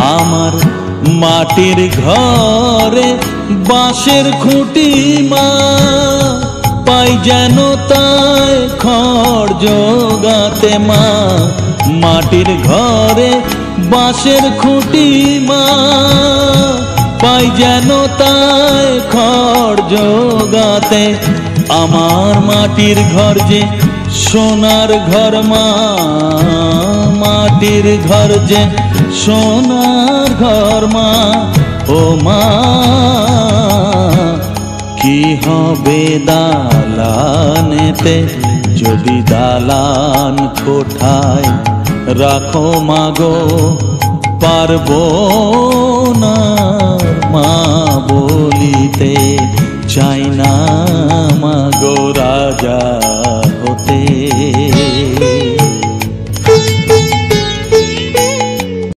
আমার মাটির ঘরে বাঁশের খুঁটি মা, পাই যেন তাই খড় জোগাতে মা। মাটির ঘরে বাঁশের খুঁটি মা, পাই যেন তাই খড় জোগাতে। আমার মাটির ঘর যে সোনার ঘর মা, মাটির ঘর যে সোনার ঘর মা। ও মা কি হবে দালানেতে যদি দালান কোঠায় রাখো মাগো, পারবো না মা বলিতে। চাই না মাগো রাজা হতে।